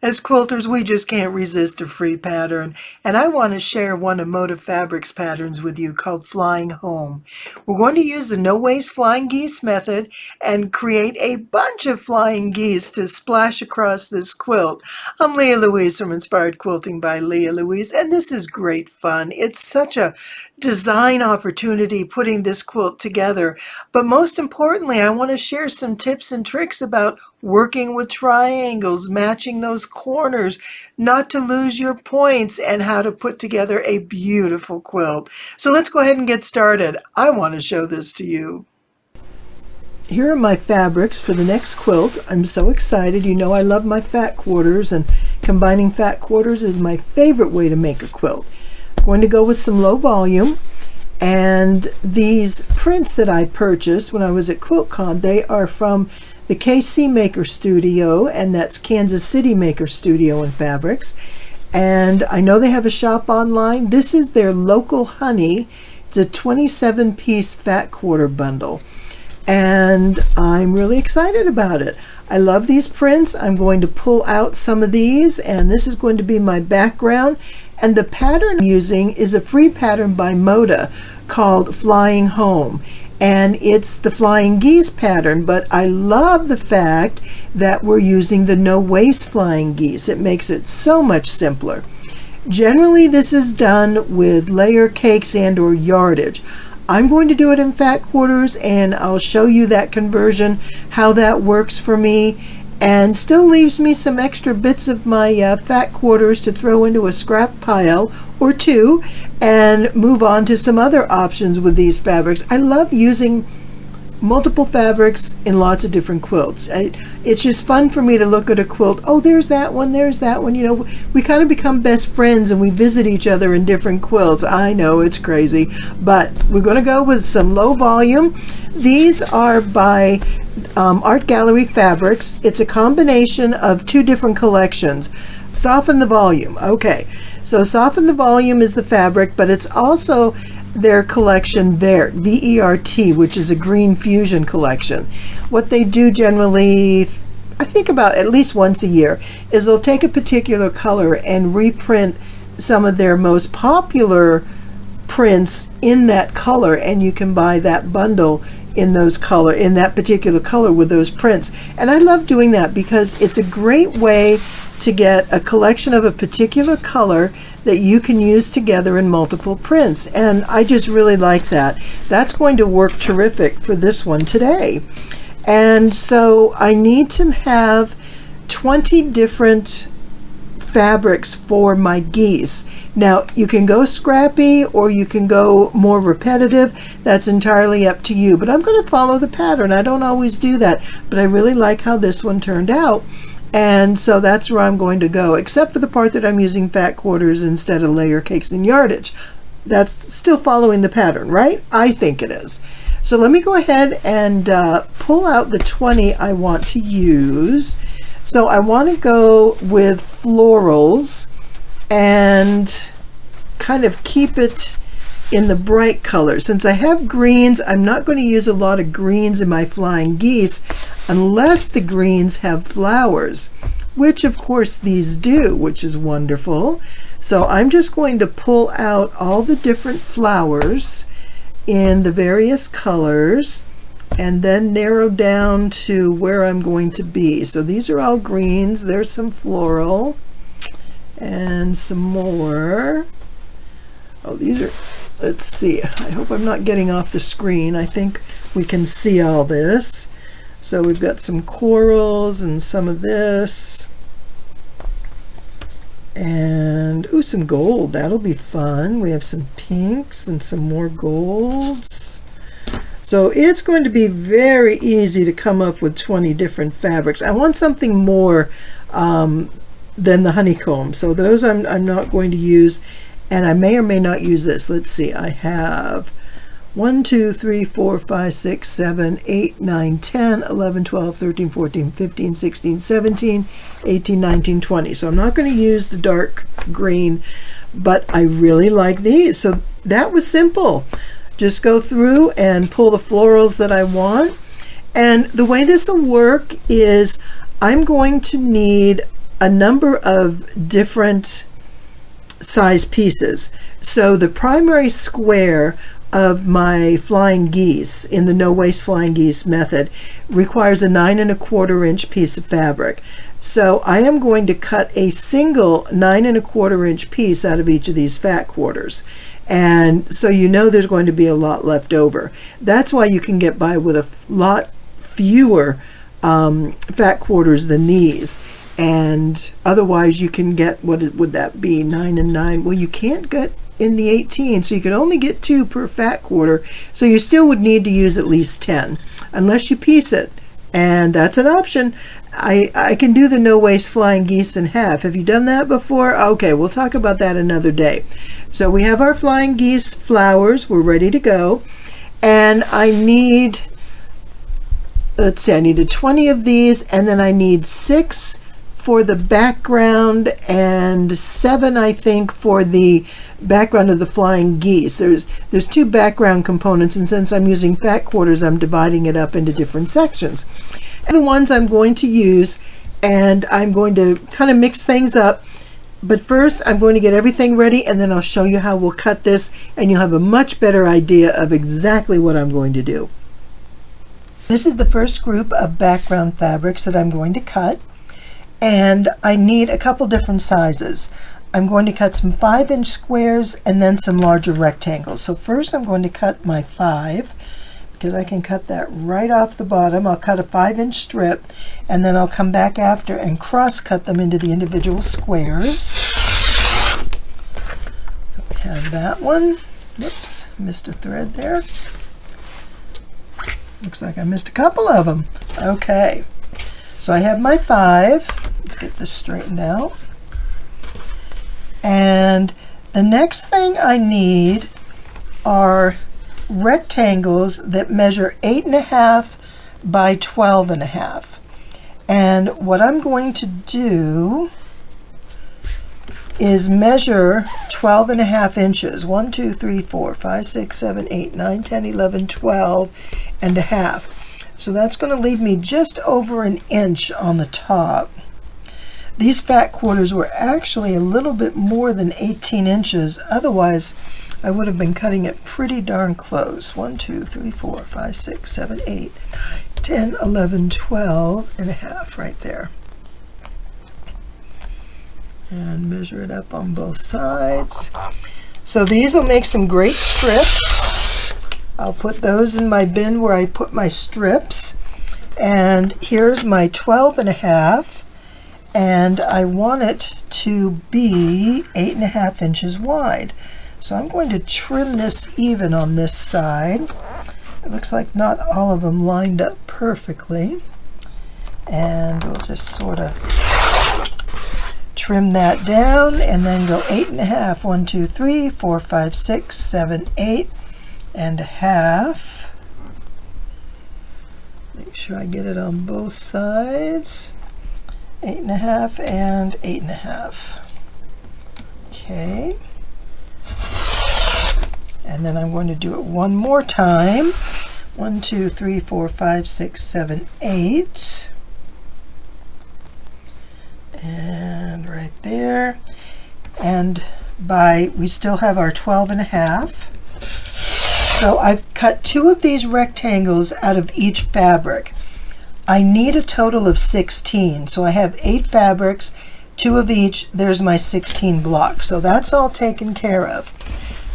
As quilters, we just can't resist a free pattern, and I want to share one of Moda Fabrics patterns with you called Flying Home. We're going to use the no-waste flying geese method and create a bunch of flying geese to splash across this quilt. I'm Louise from Inspired Quilting by Louise, and this is great fun. It's such a design opportunity putting this quilt together, but most importantly, I want to share some tips and tricks about working with triangles, matching those corners, not to lose your points, and how to put together a beautiful quilt. So let's go ahead and get started. I want to show this to you. Here are my fabrics for the next quilt. I'm so excited. You know I love my fat quarters, and combining fat quarters is my favorite way to make a quilt. I'm going to go with some low volume, and these prints that I purchased when I was at QuiltCon, they are from the KC Maker Studio, and that's Kansas City Maker Studio in fabrics. And I know they have a shop online. This is their local honey. It's a 27-piece fat quarter bundle, and I'm really excited about it. I love these prints. I'm going to pull out some of these, and this is going to be my background. And the pattern I'm using is a free pattern by Moda called Flying Home. And it's the flying geese pattern, but I love the fact that we're using the no waste flying geese. It makes it so much simpler. Generally, this is done with layer cakes and or yardage. I'm going to do it in fat quarters, and I'll show you that conversion, how that works for me, and still leaves me some extra bits of my fat quarters to throw into a scrap pile or two and move on to some other options with these fabrics. I love using multiple fabrics in lots of different quilts. It's just fun for me to look at a quilt. Oh, there's that one, there's that one. You know, we kind of become best friends and we visit each other in different quilts. I know it's crazy, but we're going to go with some low volume. These are by Art Gallery Fabrics. It's a combination of two different collections. Soften the Volume. Okay, so Soften the Volume is the fabric, but it's also their collection Vert, V-E-R-T, which is a green fusion collection. What they do generally, I think about at least once a year, is they'll take a particular color and reprint some of their most popular prints in that color, and you can buy that bundle in that particular color with those prints. And I love doing that because it's a great way to get a collection of a particular color that you can use together in multiple prints, and I just really like that. That's going to work terrific for this one today. And so I need to have 20 different fabrics for my geese. Now you can go scrappy or you can go more repetitive. That's entirely up to you, but I'm going to follow the pattern. I don't always do that, but I really like how this one turned out, and so that's where I'm going to go, except for the part that I'm using fat quarters instead of layer cakes and yardage. That's still following the pattern, right? I think it is. So let me go ahead and pull out the 20 I want to use. So I want to go with florals and kind of keep it in the bright colors. Since I have greens, I'm not going to use a lot of greens in my flying geese unless the greens have flowers, which of course these do, which is wonderful. So I'm just going to pull out all the different flowers in the various colors and then narrow down to where I'm going to be. So these are all greens. There's some floral and some more. Oh, these are, let's see, I hope I'm not getting off the screen. I think we can see all this. So we've got some corals and some of this, and ooh, some gold. That'll be fun. We have some pinks and some more golds. So it's going to be very easy to come up with 20 different fabrics. I want something more than the honeycomb, so those I'm not going to use, and I may or may not use this. Let's see, I have 1, 2, 3, 4, 5, 6, 7, 8, 9, 10, 11, 12, 13, 14, 15, 16, 17, 18, 19, 20. So I'm not going to use the dark green, but I really like these. So that was simple. Just go through and pull the florals that I want. And the way this will work is I'm going to need a number of different size pieces. So the primary square of my flying geese in the no waste flying geese method requires a 9 1/4 inch piece of fabric. So I am going to cut a single 9 1/4 inch piece out of each of these fat quarters. And so you know there's going to be a lot left over. That's why you can get by with a lot fewer fat quarters than these. And otherwise you can get, what would that be, 9 and 9? Well, you can't get in the 18, so you could only get 2 per fat quarter, so you still would need to use at least 10 unless you piece it, and that's an option. I can do the no waste flying geese in half. Have you done that before? Okay, we'll talk about that another day. So we have our flying geese flowers, we're ready to go, and I need, let's see, I needed 20 of these, and then I need 6 for the background and 7, I think, for the background of the flying geese. There's 2 background components, and since I'm using fat quarters, I'm dividing it up into different sections. And the ones I'm going to use, and I'm going to kind of mix things up, but first I'm going to get everything ready, and then I'll show you how we'll cut this, and you'll have a much better idea of exactly what I'm going to do. This is the first group of background fabrics that I'm going to cut. And I need a couple different sizes. I'm going to cut some 5-inch squares and then some larger rectangles. So first I'm going to cut my 5, because I can cut that right off the bottom. I'll cut a 5-inch strip, and then I'll come back after and cross cut them into the individual squares. So we have that one. Whoops, missed a thread there. Looks like I missed a couple of them. Okay. So I have my 5. Let's get this straightened out. And the next thing I need are rectangles that measure 8.5 by 12.5. And what I'm going to do is measure 12.5 inches. 1, 2, 3, 4, 5, 6, 7, 8, 9, 10, 11, 12 and a half. So that's going to leave me just over an inch on the top. These fat quarters were actually a little bit more than 18 inches. Otherwise, I would have been cutting it pretty darn close. 1, 2, 3, 4, 5, 6, 7, 8, 9, 10, 11, 12 and a half right there. And measure it up on both sides. So these will make some great strips. I'll put those in my bin where I put my strips. And here's my 12.5, and I want it to be 8.5 inches wide. So I'm going to trim this even on this side. It looks like not all of them lined up perfectly. And we'll just sort of trim that down and then go 8.5. 1, 2, 3, 4, 5, 6, 7, 8 and a half. Make sure I get it on both sides. 8.5 and 8.5. Okay. And then I'm going to do it one more time. 1, 2, 3, 4, 5, 6, 7, 8. And right there. And we still have our 12.5. So I've cut 2 of these rectangles out of each fabric. I need a total of 16. So I have 8 fabrics, 2 of each. There's my 16 blocks. So that's all taken care of.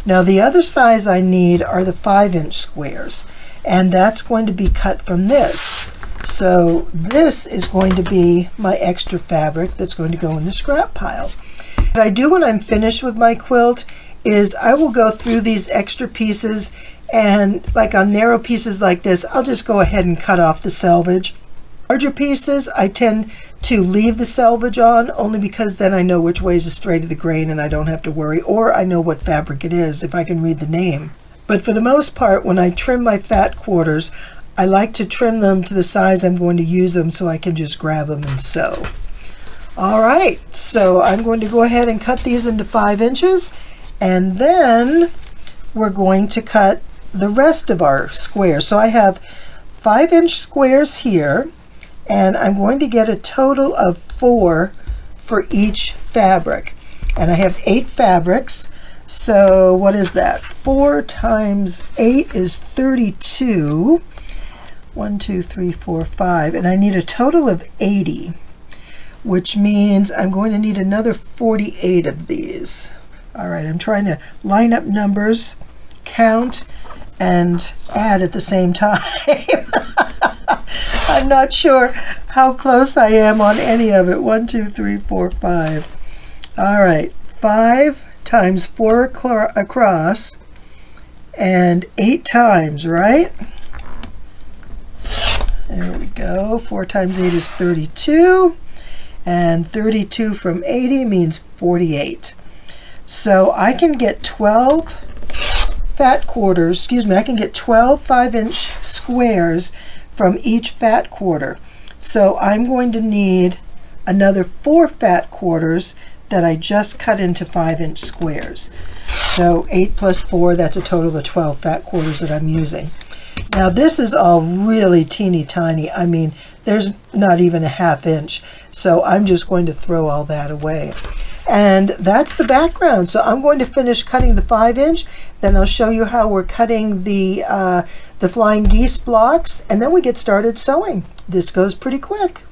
Now the other size I need are the 5-inch squares, and that's going to be cut from this. So this is going to be my extra fabric that's going to go in the scrap pile. What I do when I'm finished with my quilt is I will go through these extra pieces, and like on narrow pieces like this, I'll just go ahead and cut off the selvage. Larger pieces, I tend to leave the selvage on, only because then I know which way is the straight of the grain and I don't have to worry, or I know what fabric it is if I can read the name. But for the most part, when I trim my fat quarters, I like to trim them to the size I'm going to use them so I can just grab them and sew. All right, so I'm going to go ahead and cut these into 5 inches, and then we're going to cut the rest of our squares. So I have 5-inch squares here, and I'm going to get a total of 4 for each fabric. And I have 8 fabrics. So what is that? 4 times 8 is 32. 1, 2, 3, 4, 5. And I need a total of 80, which means I'm going to need another 48 of these. All right, I'm trying to line up numbers, count, and add at the same time. I'm not sure how close I am on any of it. 1, 2, 3, 4, 5. All right, 5 times 4 across, and 8 times, right? There we go. 4 times 8 is 32, and 32 from 80 means 48. So I can get 12 fat quarters, excuse me, I can get 12 5-inch squares from each fat quarter. So I'm going to need another 4 fat quarters that I just cut into 5-inch squares. So 8 plus 4, that's a total of 12 fat quarters that I'm using. Now this is all really teeny tiny. I mean, there's not even a 1/2 inch. So I'm just going to throw all that away. And that's the background. So I'm going to finish cutting the 5-inch, then I'll show you how we're cutting the flying geese blocks, and then we get started sewing. This goes pretty quick.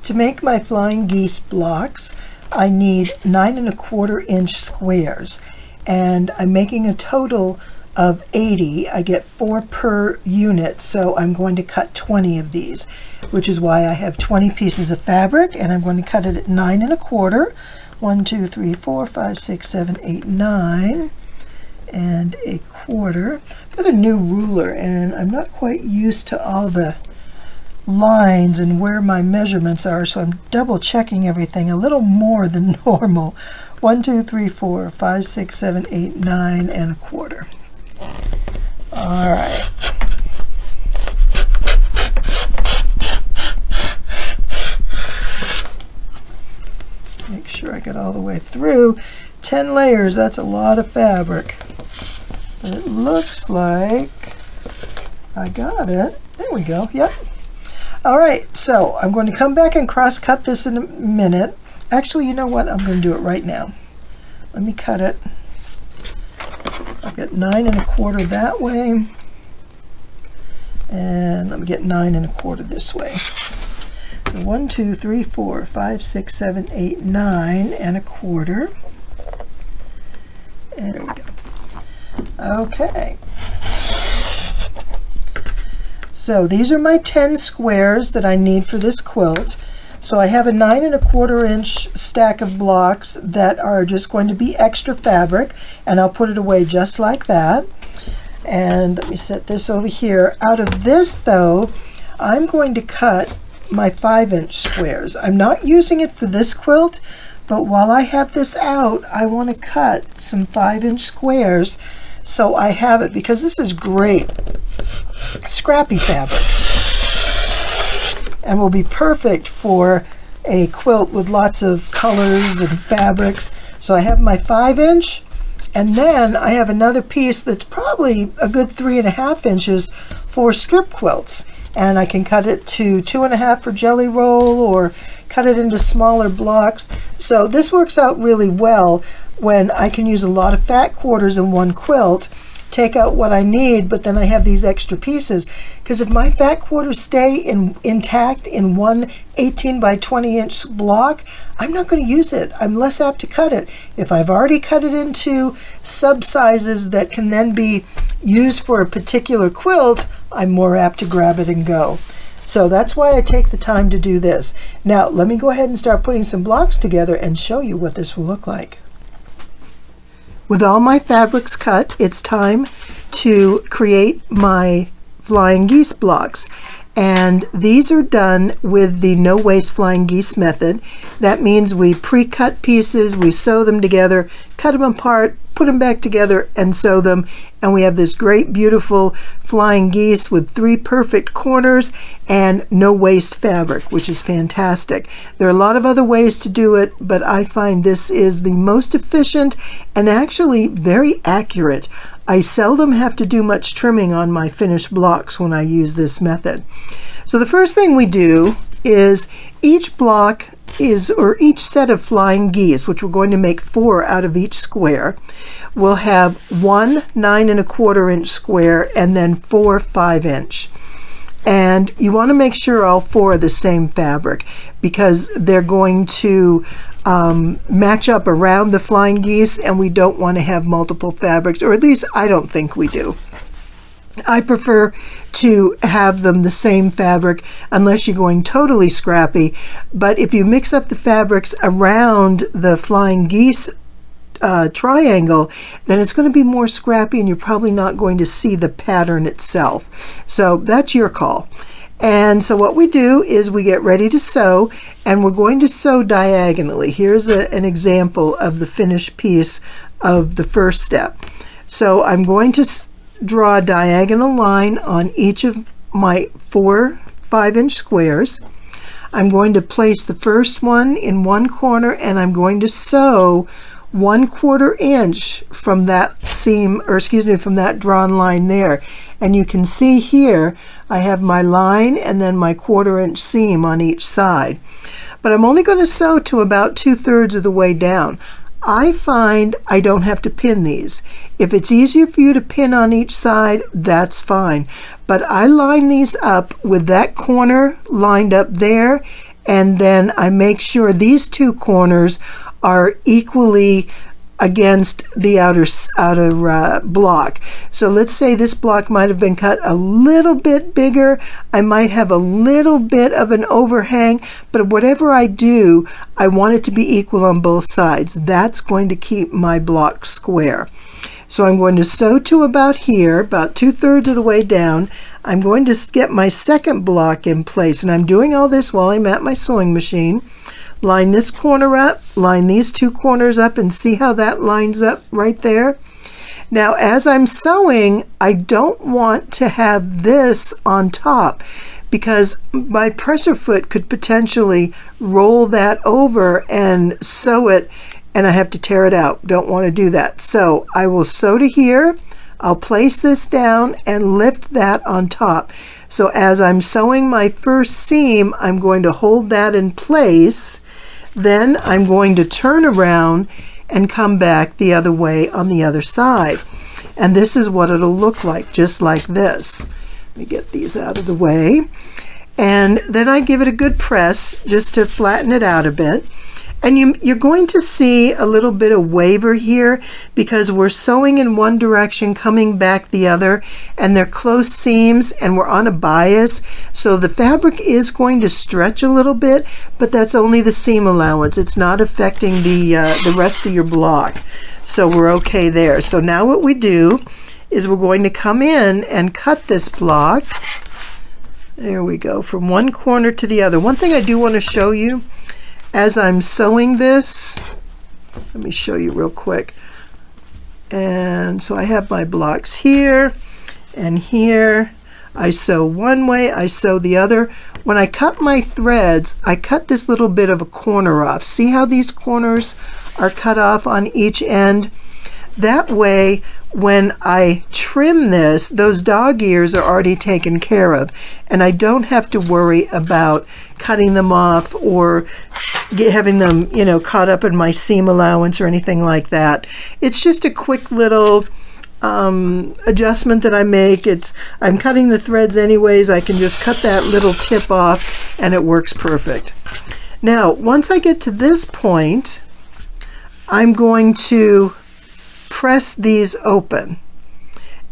To make my flying geese blocks, I need 9 1/4 inch squares, and I'm making a total of 80. I get 4 per unit, so I'm going to cut 20 of these, which is why I have 20 pieces of fabric, and I'm going to cut it at 9 1/4. 1, 2, 3, 4, 5, 6, 7, 8, 9 and 1/4. Got a new ruler, and I'm not quite used to all the lines and where my measurements are, so I'm double checking everything a little more than normal. 1, 2, 3, 4, 5, 6, 7, 8, 9 and 1/4. All right. Make sure I get all the way through. 10 layers, that's a lot of fabric. But it looks like I got it. There we go, yep. All right, so I'm going to come back and cross cut this in a minute. Actually, you know what? I'm going to do it right now. Let me cut it. I'll get 9 1/4 that way. And let me get 9 1/4 this way. 1, 2, 3, 4, 5, 6, 7, 8, 9 1/4. And there we go. Okay. So these are my 10 squares that I need for this quilt. So I have a 9 1/4 inch stack of blocks that are just going to be extra fabric, and I'll put it away just like that. And let me set this over here. Out of this though, I'm going to cut my 5-inch squares. I'm not using it for this quilt, but while I have this out, I want to cut some 5-inch squares so I have it, because this is great scrappy fabric and will be perfect for a quilt with lots of colors and fabrics. So I have my 5-inch, and then I have another piece that's probably a good 3.5 inches for strip quilts. And I can cut it to 2.5 for jelly roll, or cut it into smaller blocks. So this works out really well when I can use a lot of fat quarters in one quilt, take out what I need, but then I have these extra pieces. Because if my fat quarters stay intact in one 18 by 20 inch block, I'm not going to use it. I'm less apt to cut it. If I've already cut it into sub sizes that can then be used for a particular quilt, I'm more apt to grab it and go. So that's why I take the time to do this. Now let me go ahead and start putting some blocks together and show you what this will look like. With all my fabrics cut, it's time to create my flying geese blocks. And these are done with the no waste flying geese method. That means we pre-cut pieces, we sew them together, cut them apart, put them back together and sew them, and we have this great beautiful flying geese with 3 perfect corners and no waste fabric, which is fantastic. There are a lot of other ways to do it, but I find this is the most efficient and actually very accurate. I seldom have to do much trimming on my finished blocks when I use this method. So the first thing we do is each block or each set of flying geese, which we're going to make 4 out of each square, will have 1 9 1/4 inch square and then 4 5-inch. And you want to make sure all 4 are the same fabric, because they're going to match up around the flying geese, and we don't want to have multiple fabrics, or at least I don't think we do. I prefer to have them the same fabric unless you're going totally scrappy. But if you mix up the fabrics around the flying geese triangle, then it's going to be more scrappy and you're probably not going to see the pattern itself. So that's your call. And so what we do is we get ready to sew, and we're going to sew diagonally. Here's an example of the finished piece of the first step. So I'm going to draw a diagonal line on each of my 4 5-inch squares. I'm going to place the first one in one corner, and I'm going to sew 1/4 inch from that seam, or excuse me, from that drawn line there. And you can see here I have my line and then my 1/4 inch seam on each side. But I'm only going to sew to about 2/3 of the way down. I find I don't have to pin these. If it's easier for you to pin on each side, that's fine. But I line these up with that corner lined up there, and then I make sure these 2 corners are equally against the outer block. So let's say this block might have been cut a little bit bigger. I might have a little bit of an overhang, but whatever I do, I want it to be equal on both sides. That's going to keep my block square. So I'm going to sew to about here, about 2/3 of the way down. I'm going to get my second block in place, and I'm doing all this while I'm at my sewing machine. Line this corner up, line these 2 corners up, and see how that lines up right there? Now, as I'm sewing, I don't want to have this on top, because my presser foot could potentially roll that over and sew it, and I have to tear it out. Don't want to do that. So I will sew to here, I'll place this down and lift that on top. So as I'm sewing my first seam, I'm going to hold that in place. Then I'm going to turn around and come back the other way on the other side. And this is what it'll look like, just like this. Let me get these out of the way. And then I give it a good press just to flatten it out a bit. And you're going to see a little bit of waver here, because we're sewing in one direction, coming back the other, and they're close seams, and we're on a bias. So the fabric is going to stretch a little bit, but that's only the seam allowance. It's not affecting the rest of your block. So we're okay there. So now what we do is we're going to come in and cut this block. There we go, from one corner to the other. One thing I do want to show you, as I'm sewing this, let me show you real quick. And so I have my blocks here and here. I sew one way, I sew the other. When I cut my threads, I cut this little bit of a corner off. See how these corners are cut off on each end? That way, when I trim this, those dog ears are already taken care of, and I don't have to worry about cutting them off or having them, caught up in my seam allowance or anything like that. It's just a quick little adjustment that I make. I'm cutting the threads anyways. I can just cut that little tip off, and it works perfect. Now, once I get to this point, I'm going to press these open,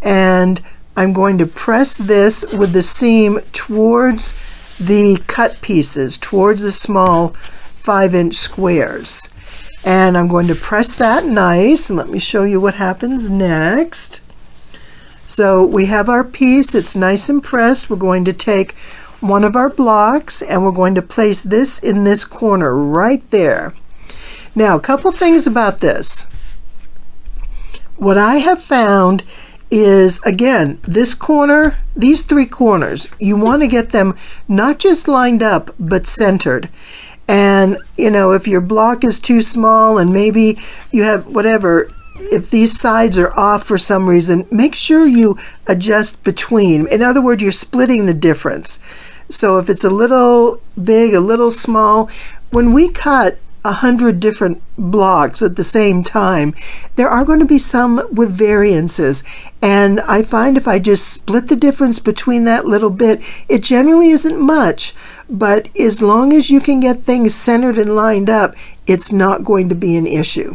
and I'm going to press this with the seam towards the cut pieces, towards the small 5-inch squares, and I'm going to press that nice, and let me show you what happens next. So we have our piece, it's nice and pressed. We're going to take one of our blocks and we're going to place this in this corner right there. Now, a couple things about this. What I have found is, again, this corner, these 3 corners, you want to get them not just lined up, but centered. And, if your block is too small and maybe you have whatever, if these sides are off for some reason, make sure you adjust between. In other words, you're splitting the difference. So if it's a little big, a little small, when we cut 100 different blocks at the same time, there are going to be some with variances, and I find if I just split the difference between that little bit, it generally isn't much, but as long as you can get things centered and lined up, it's not going to be an issue.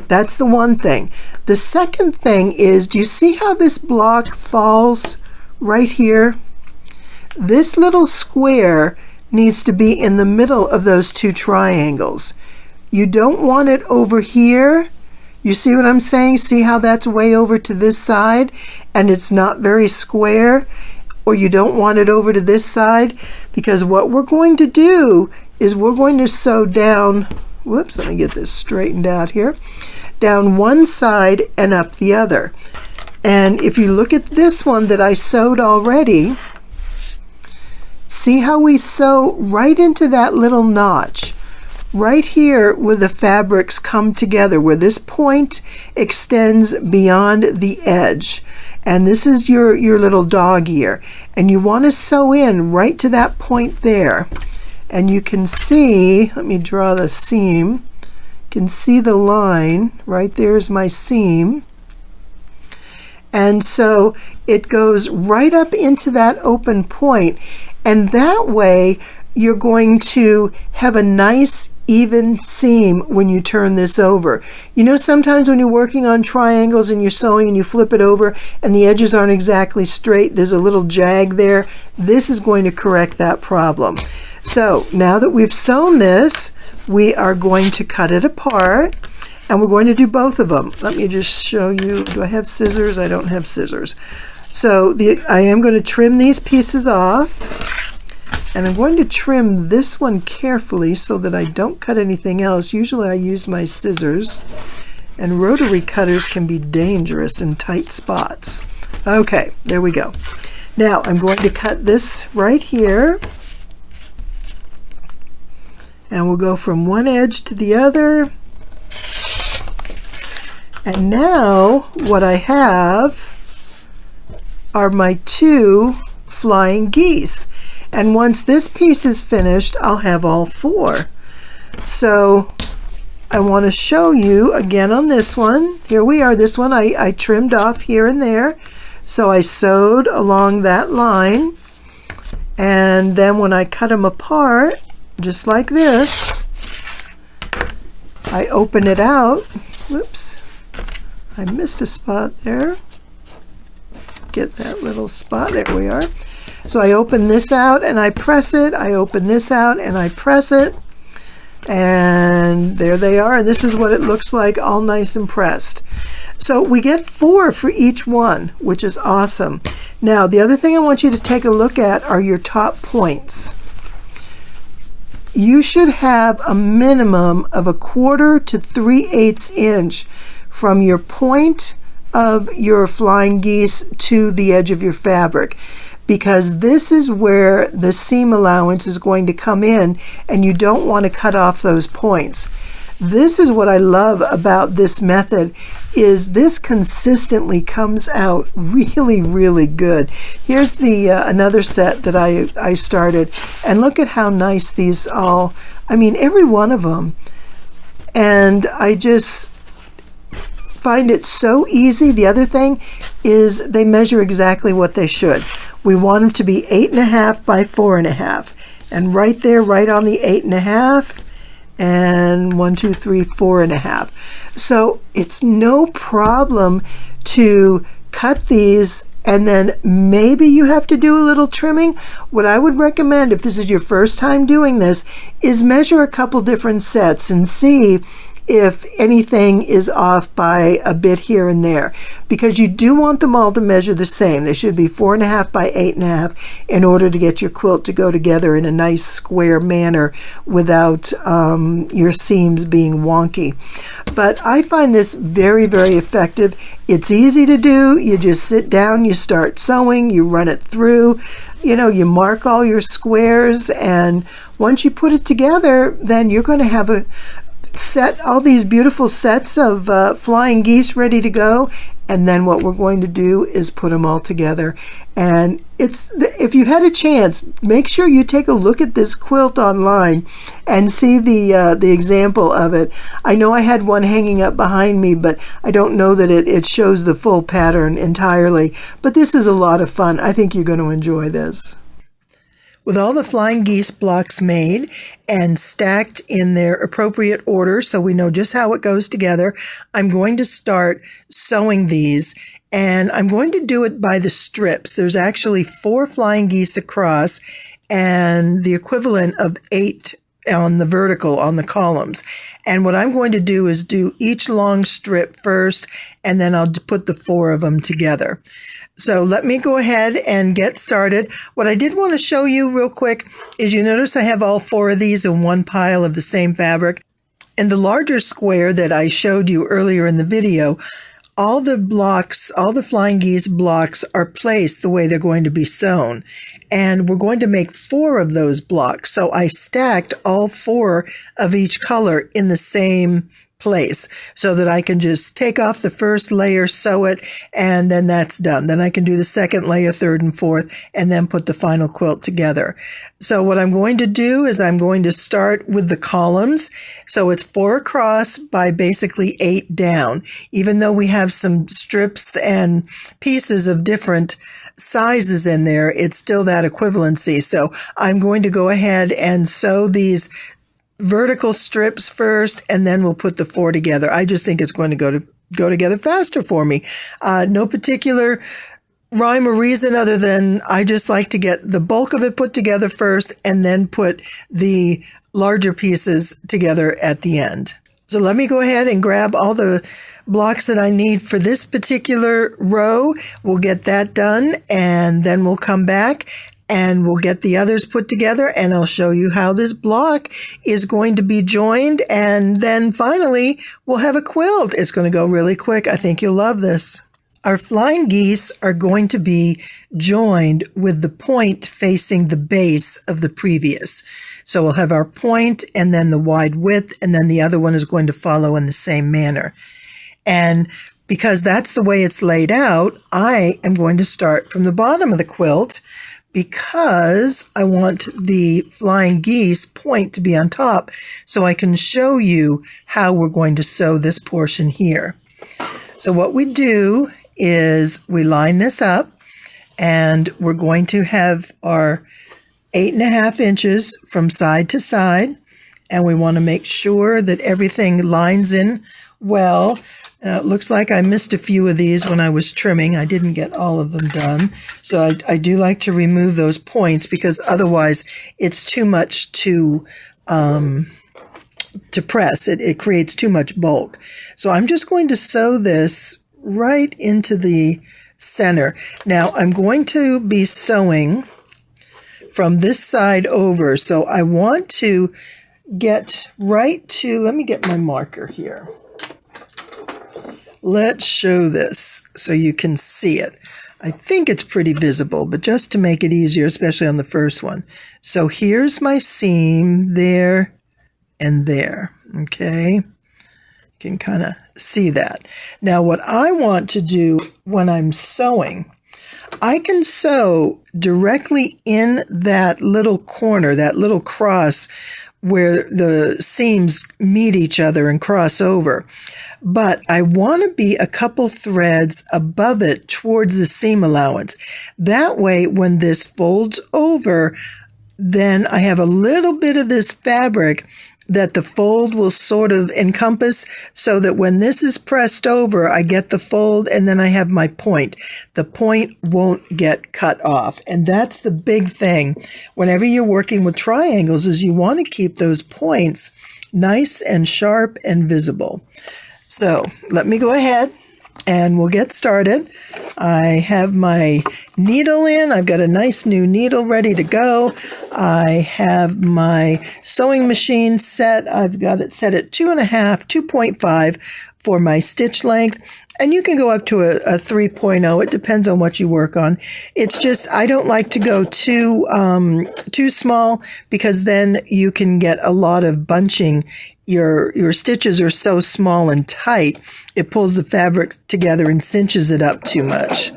That's the one thing. The second thing is, do you see how this block falls right here? This little square needs to be in the middle of those two triangles. You don't want it over here. You see what I'm saying? See how that's way over to this side and it's not very square? Or you don't want it over to this side, because what we're going to do is we're going to sew down, whoops, let me get this straightened out here, down one side and up the other. And if you look at this one that I sewed already, see how we sew right into that little notch right here where the fabrics come together, where this point extends beyond the edge. And this is your little dog ear, and you want to sew in right to that point there. And you can see, let me draw the seam, you can see the line right there's my seam. And so it goes right up into that open point, and that way you're going to have a nice even seam when you turn this over. You know, sometimes when you're working on triangles and you're sewing and you flip it over and the edges aren't exactly straight, there's a little jag there. This is going to correct that problem. So now that we've sewn this, we are going to cut it apart, and we're going to do both of them. Let me just show you. Do I have scissors? I don't have scissors. So I am going to trim these pieces off. And I'm going to trim this one carefully so that I don't cut anything else. Usually I use my scissors, and rotary cutters can be dangerous in tight spots. Okay, there we go. Now I'm going to cut this right here, and we'll go from one edge to the other. And now what I have are my two flying geese. And once this piece is finished, I'll have all four. So I want to show you again on this one. Here we are. This one I trimmed off here and there. So I sewed along that line. And then when I cut them apart, just like this, I open it out. Whoops, I missed a spot there. Get that little spot. There we are. So I open this out and I press it. I open this out and I press it. And there they are. And this is what it looks like, all nice and pressed. So we get four for each one, which is awesome. Now, the other thing I want you to take a look at are your top points. You should have a minimum of 1/4 to 3/8 inch from your point of your flying geese to the edge of your fabric, because this is where the seam allowance is going to come in, and you don't want to cut off those points. This is what I love about this method, is this consistently comes out really, really good. Here's the another set that I started, and look at how nice these all, I mean every one of them, and I just find it so easy. The other thing is they measure exactly what they should. We want them to be 8.5 by 4.5, and right there, right on the 8.5, and 1, 2, 3, 4.5. So it's no problem to cut these, and then maybe you have to do a little trimming. What I would recommend, if this is your first time doing this, is measure a couple different sets and see if anything is off by a bit here and there, because you do want them all to measure the same. They should be 4.5 by 8.5 in order to get your quilt to go together in a nice square manner without your seams being wonky. But I find this very, very effective. It's easy to do. You just sit down, you start sewing, you run it through, you know, you mark all your squares, and once you put it together, then you're going to have set all these beautiful sets of flying geese ready to go, and then what we're going to do is put them all together. And if you had a chance, make sure you take a look at this quilt online and see the example of it. I know I had one hanging up behind me, but I don't know that it shows the full pattern entirely. But this is a lot of fun. I think you're going to enjoy this. With all the flying geese blocks made and stacked in their appropriate order so we know just how it goes together, I'm going to start sewing these, and I'm going to do it by the strips. There's actually 4 flying geese across and the equivalent of 8 on the vertical on the columns. And what I'm going to do is do each long strip first, and then I'll put the 4 of them together. So let me go ahead and get started. What I did want to show you real quick is you notice I have all 4 of these in one pile of the same fabric. In the larger square that I showed you earlier in the video, all the blocks, all the flying geese blocks are placed the way they're going to be sewn. And we're going to make 4 of those blocks. So I stacked all 4 of each color in the same place so that I can just take off the first layer, sew it, and then that's done. Then I can do the second layer, third and fourth, and then put the final quilt together. So what I'm going to do is I'm going to start with the columns. So it's 4 across by basically 8 down. Even though we have some strips and pieces of different sizes in there, it's still that equivalency. So I'm going to go ahead and sew these vertical strips first, and then we'll put the 4 together. I just think it's going to go together faster for me. No particular rhyme or reason other than I just like to get the bulk of it put together first and then put the larger pieces together at the end. So let me go ahead and grab all the blocks that I need for this particular row. We'll get that done, and then we'll come back and we'll get the others put together, and I'll show you how this block is going to be joined. And then finally, we'll have a quilt. It's going to go really quick. I think you'll love this. Our flying geese are going to be joined with the point facing the base of the previous. So we'll have our point and then the wide width, and then the other one is going to follow in the same manner. And because that's the way it's laid out, I am going to start from the bottom of the quilt, because I want the flying geese point to be on top so I can show you how we're going to sew this portion here. So what we do is we line this up, and we're going to have our 8.5 inches from side to side, and we want to make sure that everything lines in well. It looks like I missed a few of these when I was trimming. I didn't get all of them done. So I do like to remove those points, because otherwise it's too much to press. It creates too much bulk. So I'm just going to sew this right into the center. Now I'm going to be sewing from this side over. So I want to get right to, let me get my marker here. Let's show this so you can see it. I think it's pretty visible, but just to make it easier, especially on the first one. So here's my seam there and there, okay? You can kind of see that. Now what I want to do when I'm sewing, I can sew directly in that little corner, that little cross where the seams meet each other and cross over. But I want to be a couple threads above it towards the seam allowance. That way, when this folds over, then I have a little bit of this fabric that the fold will sort of encompass, so that when this is pressed over, I get the fold, and then I have my point. The point won't get cut off. And that's the big thing whenever you're working with triangles, is you want to keep those points nice and sharp and visible. So let me go ahead and we'll get started. I have my needle in. I've got a nice new needle ready to go. I have my sewing machine set. I've got it set at 2.5 for my stitch length. And you can go up to a 3.0. It depends on what you work on. It's just, I don't like to go too small, because then you can get a lot of bunching your stitches are so small and tight, it pulls the fabric together and cinches it up too much.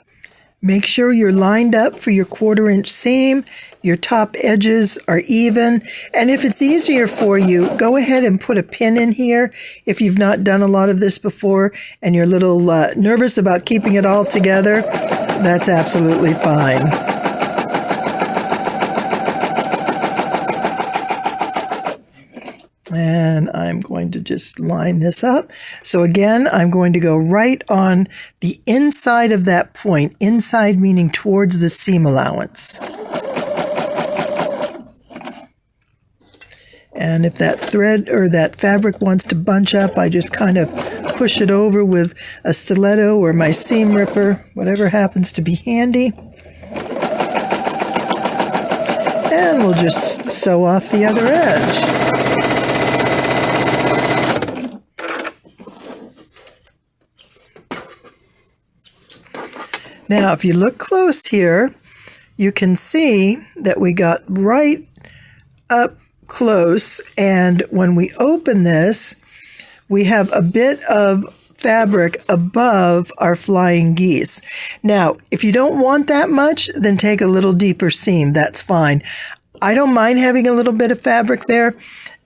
Make sure you're lined up for your 1/4 inch seam. Your top edges are even. And if it's easier for you, go ahead and put a pin in here. If you've not done a lot of this before and you're a little nervous about keeping it all together, that's absolutely fine. And I'm going to just line this up. So again, I'm going to go right on the inside of that point, inside meaning towards the seam allowance. And if that thread or that fabric wants to bunch up, I just kind of push it over with a stiletto or my seam ripper, whatever happens to be handy. And we'll just sew off the other edge. Now, if you look close here, you can see that we got right up close, and when we open this, we have a bit of fabric above our flying geese. Now, if you don't want that much, then take a little deeper seam. That's fine. I don't mind having a little bit of fabric there,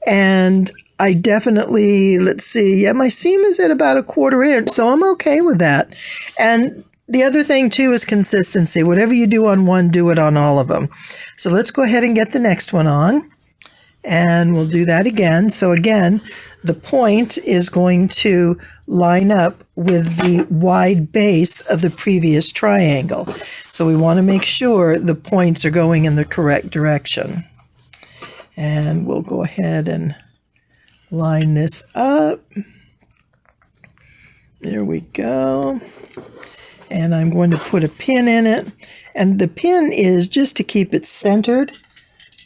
and I definitely, let's see, yeah, my seam is at about a 1/4 inch, so I'm okay with that. And the other thing, too, is consistency. Whatever you do on one, do it on all of them. So let's go ahead and get the next one on. And we'll do that again. So again, the point is going to line up with the wide base of the previous triangle. So we want to make sure the points are going in the correct direction. And we'll go ahead and line this up. There we go. And I'm going to put a pin in it. And the pin is just to keep it centered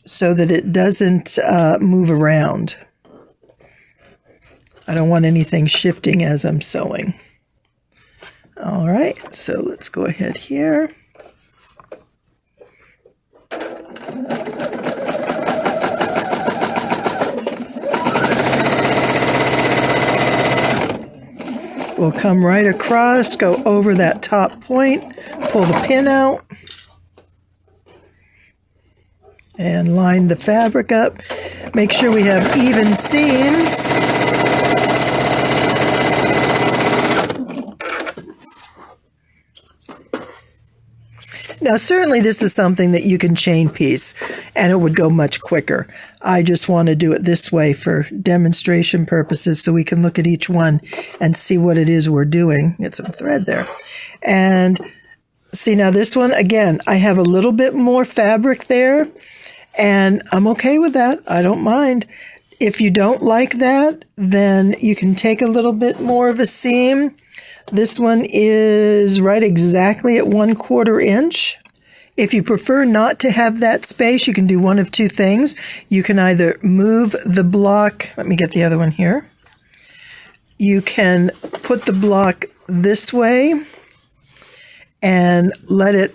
so that it doesn't move around. I don't want anything shifting as I'm sewing. All right, so let's go ahead here. We'll come right across, go over that top point, pull the pin out, and line the fabric up. Make sure we have even seams. Now, certainly this is something that you can chain piece, and it would go much quicker. I just want to do it this way for demonstration purposes so we can look at each one and see what it is we're doing. Get some thread there. And see, now this one, again, I have a little bit more fabric there, and I'm okay with that. I don't mind. If you don't like that, then you can take a little bit more of a seam. This one is right exactly at 1/4 inch. If you prefer not to have that space, you can do one of two things. You can either move the block, let me get the other one here. You can put the block this way and let it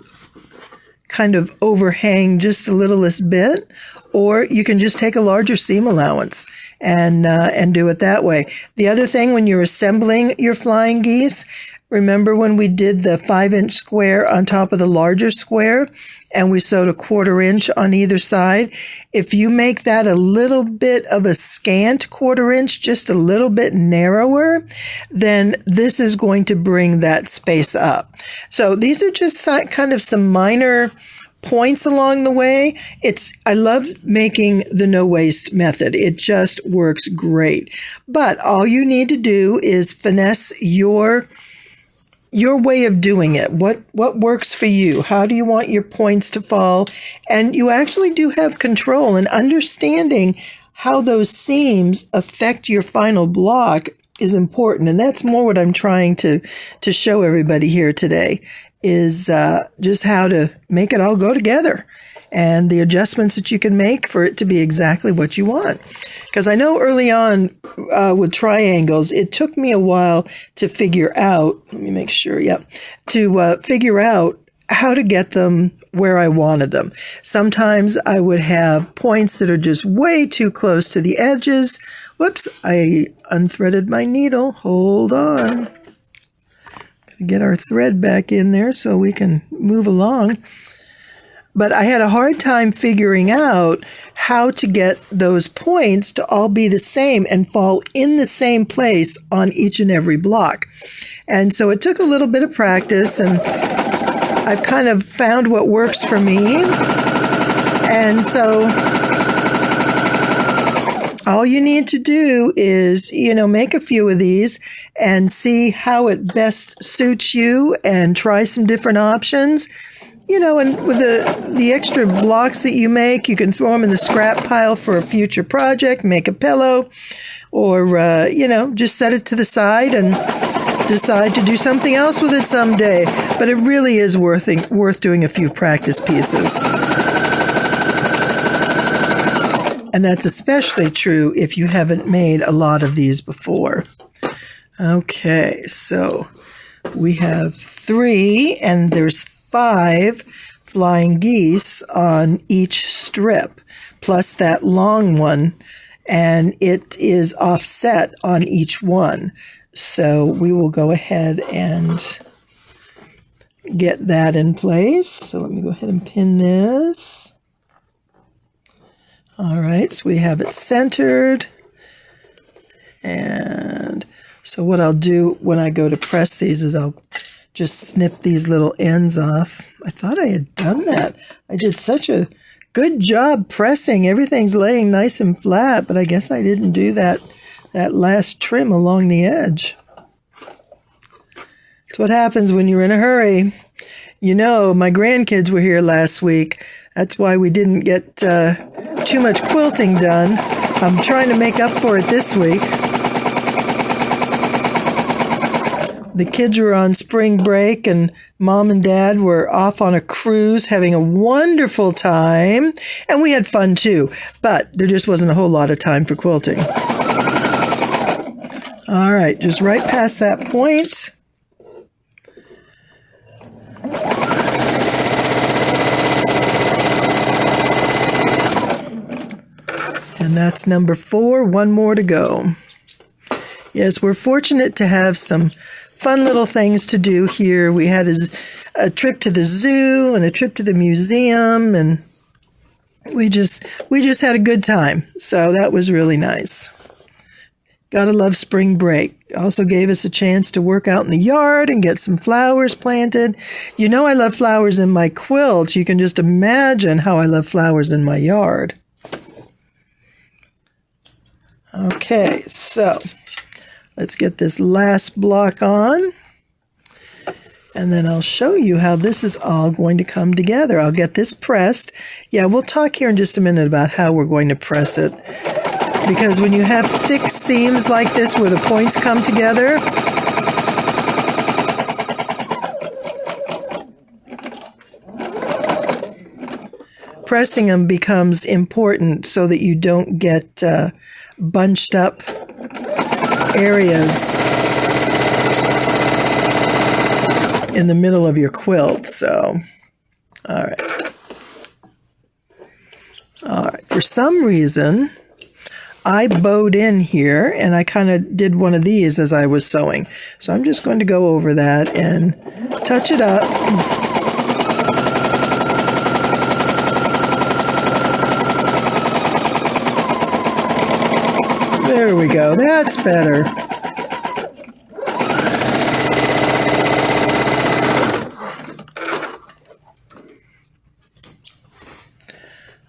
kind of overhang just the littlest bit, or you can just take a larger seam allowance and do it that way. The other thing, when you're assembling your flying geese, remember when we did the 5-inch square on top of the larger square and we sewed a 1/4 inch on either side? If you make that a little bit of a scant 1/4 inch, just a little bit narrower, then this is going to bring that space up. So these are just kind of some minor points along the way. I love making the no waste method. It just works great. But all you need to do is finesse your way of doing it. What works for you? How do you want your points to fall? And you actually do have control, and understanding how those seams affect your final block is important. And that's more what I'm trying to show everybody here today, is just how to make it all go together and the adjustments that you can make for it to be exactly what you want. Because I know early on with triangles, it took me a while to figure out, let me make sure, yep, to figure out how to get them where I wanted them. Sometimes I would have points that are just way too close to the edges. Whoops, I unthreaded my needle. Hold on. Get our thread back in there so we can move along. But I had a hard time figuring out how to get those points to all be the same and fall in the same place on each and every block. And so it took a little bit of practice, and I've kind of found what works for me. And so all you need to do is, make a few of these and see how it best suits you and try some different options. And with the extra blocks that you make, you can throw them in the scrap pile for a future project, make a pillow, or, just set it to the side and decide to do something else with it someday. But it really is worth doing a few practice pieces. And that's especially true if you haven't made a lot of these before. Okay, so we have 3, and there's 5 flying geese on each strip, plus that long one, and it is offset on each one. So we will go ahead and get that in place. So let me go ahead and pin this. All right, so we have it centered. And so what I'll do when I go to press these is I'll just snip these little ends off. I thought I had done that. I did such a good job pressing. Everything's laying nice and flat, but I guess I didn't do that last trim along the edge. That's what happens when you're in a hurry. My grandkids were here last week. That's why we didn't get too much quilting done. I'm trying to make up for it this week. The kids were on spring break, and Mom and Dad were off on a cruise having a wonderful time. And we had fun too, but there just wasn't a whole lot of time for quilting. All right, just right past that point. And that's number 4, 1 more to go. Yes, we're fortunate to have some fun little things to do here. We had a trip to the zoo and a trip to the museum, and we just had a good time. So that was really nice. Gotta love spring break. Also gave us a chance to work out in the yard and get some flowers planted. I love flowers in my quilts. You can just imagine how I love flowers in my yard. Okay, so let's get this last block on, and then I'll show you how this is all going to come together. I'll get this pressed. Yeah, we'll talk here in just a minute about how we're going to press it, because when you have thick seams like this where the points come together, pressing them becomes important so that you don't get bunched up areas in the middle of your quilt. So, all right. For some reason, I bowed in here, and I kind of did one of these as I was sewing. So I'm just going to go over that and touch it up. There we go. That's better.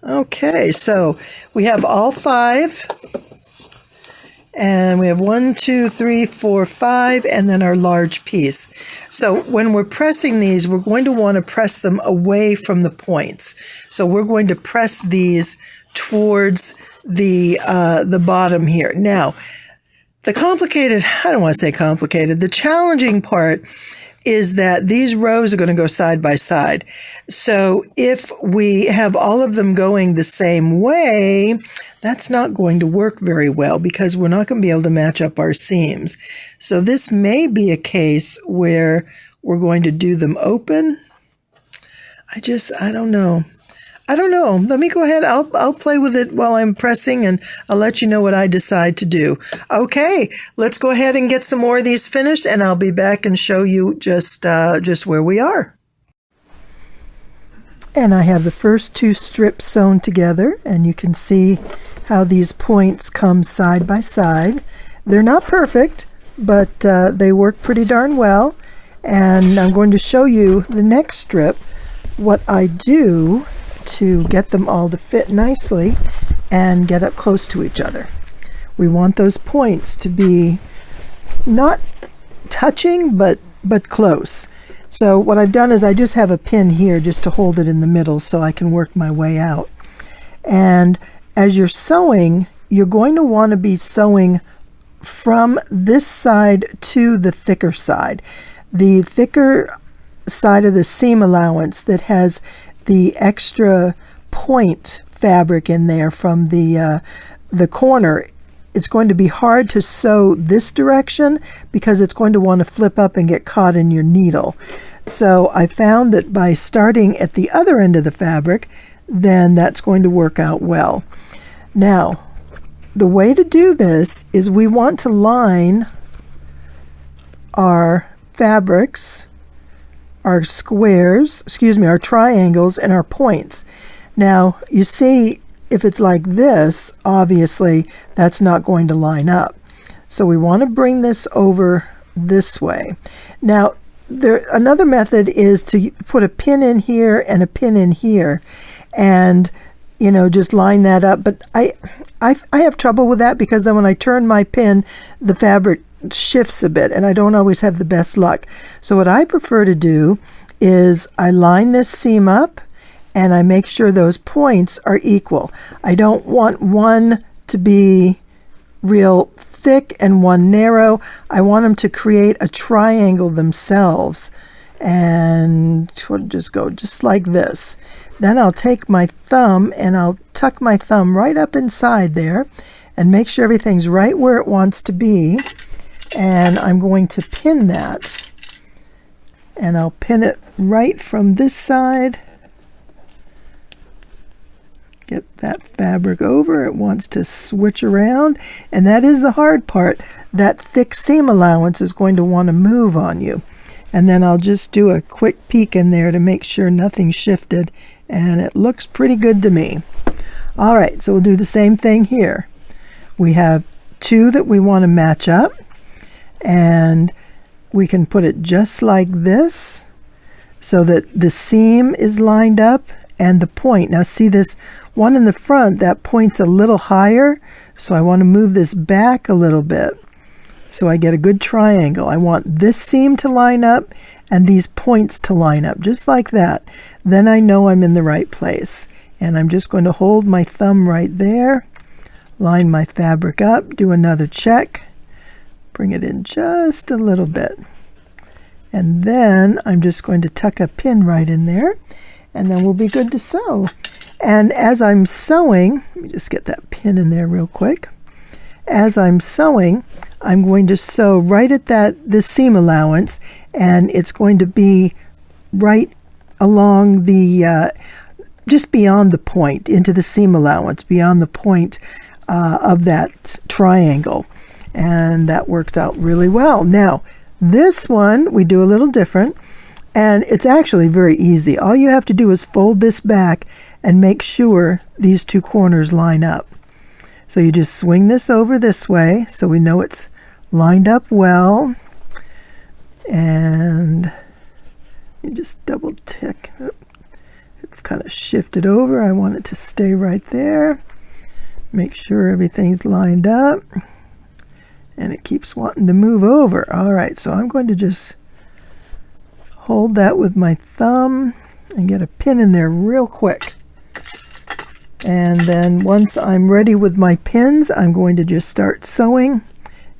Okay, so we have all 5, and we have 1, 2, 3, 4, 5, and then our large piece. So when we're pressing these, we're going to want to press them away from the points. So we're going to press these towards the bottom here. Now, I don't want to say complicated, the challenging part is that these rows are going to go side by side. So if we have all of them going the same way, that's not going to work very well because we're not going to be able to match up our seams. So this may be a case where we're going to do them open I don't know. I don't know. Let me go ahead. I'll play with it while I'm pressing, and I'll let you know what I decide to do. Okay, let's go ahead and get some more of these finished, and I'll be back and show you just where we are. And I have the first 2 strips sewn together, and you can see how these points come side by side. They're not perfect, but they work pretty darn well. And I'm going to show you the next strip, what I do to get them all to fit nicely and get up close to each other. We want those points to be not touching, but close. So what I've done is I just have a pin here just to hold it in the middle so I can work my way out. And as you're sewing, you're going to want to be sewing from this side to the thicker side. The thicker side of the seam allowance that has the extra point fabric in there from the corner, it's going to be hard to sew this direction because it's going to want to flip up and get caught in your needle. So I found that by starting at the other end of the fabric, then that's going to work out well. Now, the way to do this is we want to line our fabrics, our squares, our triangles, and our points. Now, you see, if it's like this, obviously that's not going to line up. So we want to bring this over this way. Now, another method is to put a pin in here and a pin in here, and just line that up. But I have trouble with that because then when I turn my pin, the fabric shifts a bit and I don't always have the best luck. So what I prefer to do is I line this seam up and I make sure those points are equal. I don't want one to be real thick and one narrow. I want them to create a triangle themselves, and we'll just go just like this. Then I'll take my thumb and I'll tuck my thumb right up inside there and make sure everything's right where it wants to be. And I'm going to pin that, and I'll pin it right from this side. Get that fabric over. It wants to switch around, and that is the hard part. That thick seam allowance is going to want to move on you. And then I'll just do a quick peek in there to make sure nothing shifted, and it looks pretty good to me. All right, so we'll do the same thing here. We have 2 that we want to match up, and we can put it just like this so that the seam is lined up and the point. Now see this one in the front, that point's a little higher, so I want to move this back a little bit so I get a good triangle. I want this seam to line up and these points to line up just like that. Then I know I'm in the right place, and I'm just going to hold my thumb right there, line my fabric up, do another check, bring it in just a little bit, and then I'm just going to tuck a pin right in there, and then we'll be good to sew. And as I'm sewing, let me just get that pin in there real quick. As I'm sewing, I'm going to sew right at this seam allowance, and it's going to be right along the just beyond the point, into the seam allowance, beyond the point of that triangle. And that works out really well. Now, this one we do a little different, and it's actually very easy. All you have to do is fold this back and make sure these 2 corners line up. So you just swing this over this way so we know it's lined up well, and you just double tick. It's kind of shifted over. I want it to stay right there. Make sure everything's lined up, and it keeps wanting to move over. All right, so I'm going to just hold that with my thumb and get a pin in there real quick. And then once I'm ready with my pins, I'm going to just start sewing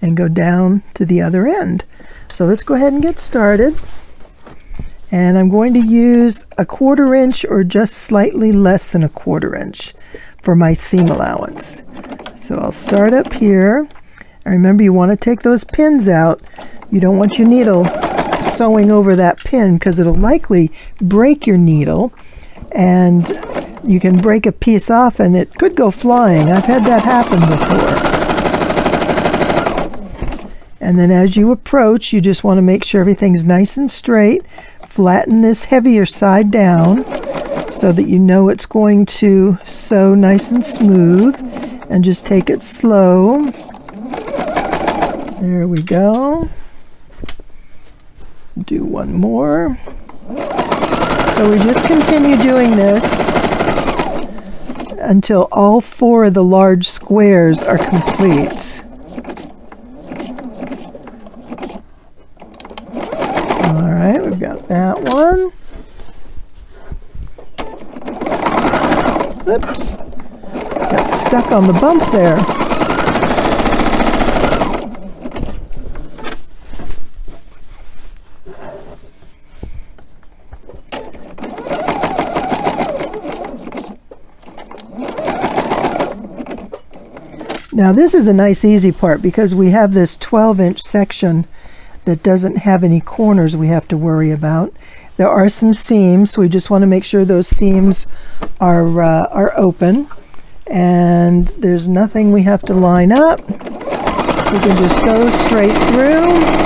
and go down to the other end. So let's go ahead and get started. And I'm going to use a 1/4 inch or just slightly less than a 1/4 inch for my seam allowance. So I'll start up here. And remember, you want to take those pins out. You don't want your needle sewing over that pin because it'll likely break your needle, and you can break a piece off and it could go flying. I've had that happen before. And then as you approach, you just want to make sure everything's nice and straight. Flatten this heavier side down so that you know it's going to sew nice and smooth, and just take it slow. There we go. Do one more. So we just continue doing this until all 4 of the large squares are complete. All right, we've got that one. Oops, got stuck on the bump there. Now this is a nice easy part because we have this 12-inch section that doesn't have any corners we have to worry about. There are some seams, so we just want to make sure those seams are open, and there's nothing we have to line up. We can just sew straight through.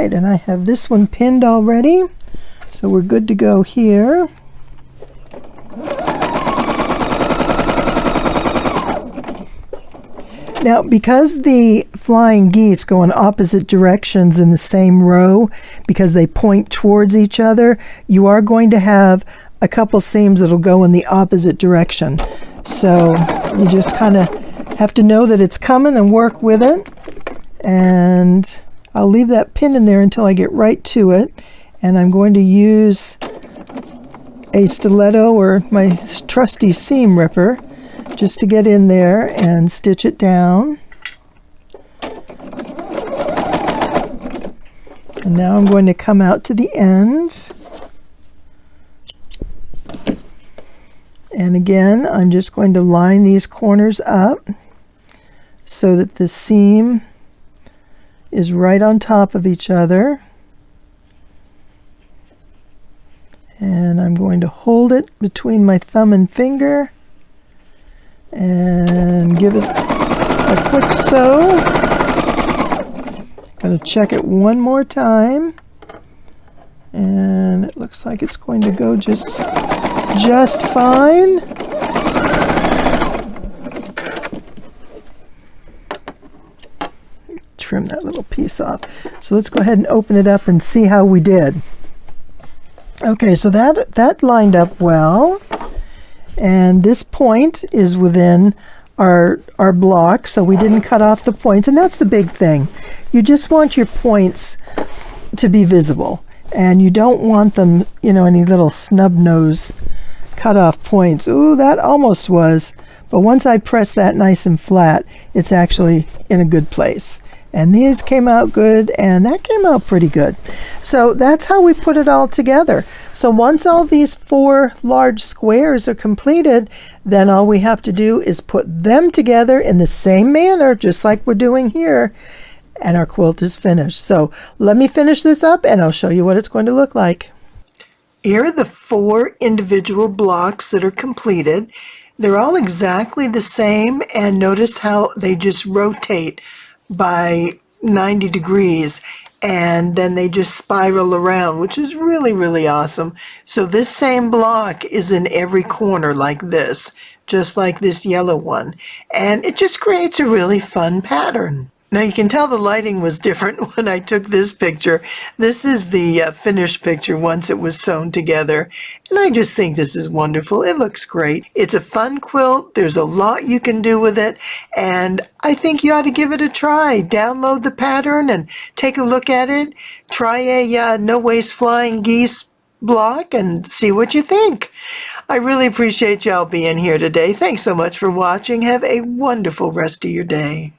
And I have this one pinned already, so we're good to go here. Now, because the flying geese go in opposite directions in the same row, because they point towards each other, you are going to have a couple seams that'll go in the opposite direction. So you just kind of have to know that it's coming and work with it. And I'll leave that pin in there until I get right to it, and I'm going to use a stiletto or my trusty seam ripper just to get in there and stitch it down. And now I'm going to come out to the end, and again I'm just going to line these corners up so that the seam is right on top of each other, and I'm going to hold it between my thumb and finger and give it a quick sew. Going to check it one more time, and it looks like it's going to go just fine. Trim that little piece off. So let's go ahead and open it up and see how we did. Okay, so that lined up well, and this point is within our block, so we didn't cut off the points, and that's the big thing. You just want your points to be visible, and you don't want them, any little snub nose cut off points. Ooh, that almost was, but once I press that nice and flat, it's actually in a good place. And these came out good, and that came out pretty good. So that's how we put it all together. So once all these 4 large squares are completed, then all we have to do is put them together in the same manner, just like we're doing here, and our quilt is finished. So let me finish this up, and I'll show you what it's going to look like. Here are the 4 individual blocks that are completed. They're all exactly the same, and notice how they just rotate by 90 degrees, and then they just spiral around, which is really, really awesome. So this same block is in every corner like this, just like this yellow one, and it just creates a really fun pattern. Now you can tell the lighting was different when I took this picture. This is the finished picture once it was sewn together, and I just think this is wonderful. It looks great. It's a fun quilt. There's a lot you can do with it, and I think you ought to give it a try. Download the pattern and take a look at it. Try a no-waste flying geese block and see what you think. I really appreciate y'all being here today. Thanks so much for watching. Have a wonderful rest of your day.